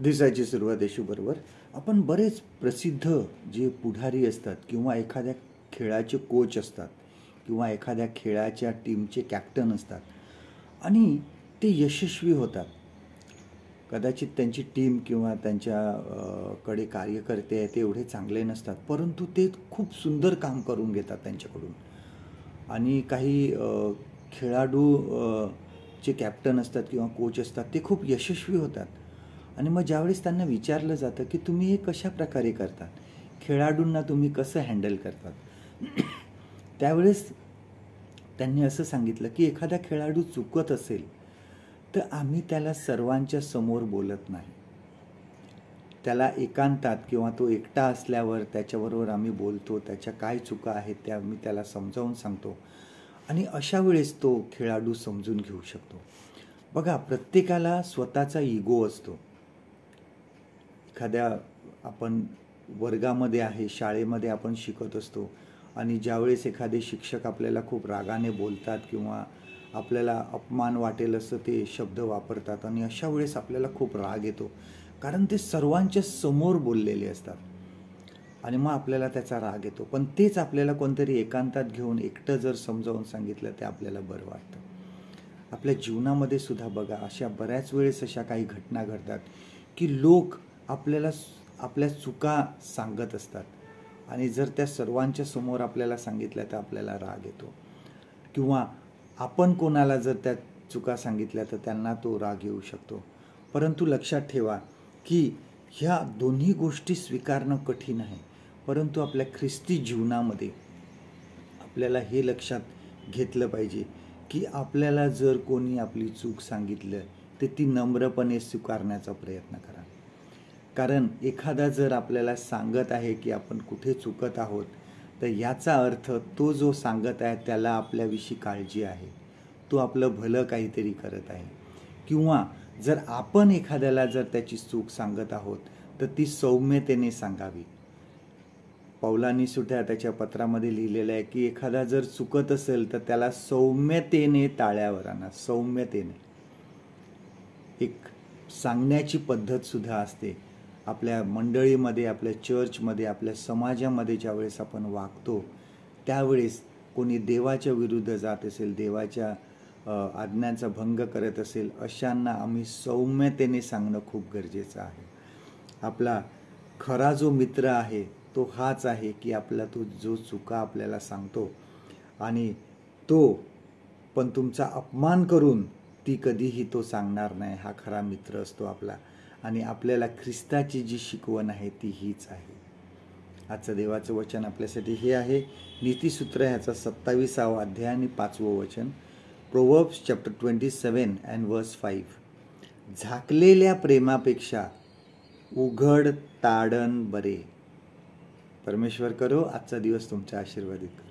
दिवसाची सुरुवात येशूबरोबर. आपण बरेच प्रसिद्ध जे पुढारी असतात किंवा एखाद्या खेळाचे कोच असतात किंवा एखाद्या खेळाच्या टीमचे कॅप्टन असतात आणि ते यशस्वी होतात. कदाचित त्यांची टीम किंवा कडे कार्यकर्ते आहेत ते एवढे चांगले नसतात, परंतु ते खूप सुंदर काम करून घेतात त्यांच्याकडून. आणि काही खेळाडू जे कॅप्टन असतात किंवा कोच असतात ते खूप यशस्वी होतात. आणि मग ज्यावेळेस त्यांना विचारलं जातं की तुम्ही हे कशा प्रकारे करतात, खेळाडूंना तुम्ही कसं हँडल करतात, त्यावेळेस त्यांनी असं सांगितलं की एखादा खेळाडू चुकत असेल तर आम्ही त्याला सर्वांच्या समोर बोलत नाही. त्याला एकांतात किंवा तो एकटा असल्यावर त्याच्याबरोबर आम्ही बोलतो, त्याच्या काय चुका आहेत त्या आम्ही त्याला समजावून सांगतो आणि अशा वेळेस तो खेळाडू समजून घेऊ शकतो. बघा, प्रत्येकाला स्वतःचा इगो असतो. एखाद्या आपण वर्गामध्ये आहे, शाळेमध्ये आपण शिकत असतो आणि ज्यावेळेस एखादे शिक्षक आपल्याला खूप रागाने बोलतात किंवा आपल्याला अपमान वाटेल असं ते शब्द वापरतात आणि अशा वेळेस आपल्याला खूप राग येतो, कारण ते सर्वांच्या समोर बोललेले असतात आणि मग आपल्याला त्याचा राग येतो. पण तेच आपल्याला कोणतरी एकांतात घेऊन एकटं जर समजावून सांगितलं ते आपल्याला बरं वाटतं. आपल्या जीवनामध्ये सुद्धा बघा, अशा बऱ्याच वेळेस अशा काही घटना घडतात की लोक आपल्याला आपल्या चुका सांगत असतात आणि जर त्या सर्वांच्या समोर आपल्याला सांगितल्या तर आपल्याला राग येतो किंवा आपण कोणाला जर त्या चुका सांगितल्या तर त्यांना तो राग येऊ शकतो. परंतु लक्षात ठेवा की ह्या दोन्ही गोष्टी स्वीकारणं कठीण आहे, परंतु आपल्या ख्रिस्ती जीवनामध्ये आपल्याला हे लक्षात घेतलं पाहिजे की आपल्याला जर कोणी आपली चूक सांगितलं तर ती नम्रपणे स्वीकारण्याचा प्रयत्न करा. कारण एखादा जर आपल्याला सांगत आहे की आपण कुठे चुकत आहोत तर याचा अर्थ तो जो सांगत आहे त्याला आपल्याविषयी काळजी आहे, तो आपलं भलं काहीतरी करत आहे. किंवा जर आपण एखाद्याला जर त्याची चूक सांगत आहोत तर ती सौम्यतेने सांगावी. पौलांनी सुद्धा त्याच्या पत्रामध्ये लिहिलेलं आहे की एखादा जर चुकत असेल तर त्याला सौम्यतेने टाळ्यावर आणा. सौम्यतेने एक सांगण्याची पद्धत सुद्धा असते. आपल्या मंडळीमध्ये, आपल्या चर्चमध्ये, आपल्या समाजामध्ये ज्यावेळेस आपण वागतो त्यावेळेस कोणी देवाच्या विरुद्ध जात असेल, देवाच्या आज्ञांचा भंग करत असेल, अशांना आम्ही सौम्यतेने सांगणं खूप गरजेचं आहे. आपला खरा जो मित्र आहे तो हाच आहे की आपला तो जो चुका आपल्याला सांगतो आणि तो पण तुमचा अपमान करून ती कधीही तो सांगणार नाही. हा खरा मित्र असतो आपला. आणि आपल्याला ख्रिस्ताची जी शिकवण आहे ती हीच आहे. आजचं देवाचं वचन आपल्यासाठी हे आहे, नीतिसूत्र ह्याचा 27वा अध्याय आणि 5वं वचन, प्रोव्हर्ब्स चॅप्टर 27 and verse 5. झाकलेल्या प्रेमापेक्षा उघड ताडण बरे. परमेश्वर करो आजचा दिवस तुमचा आशीर्वादित करो.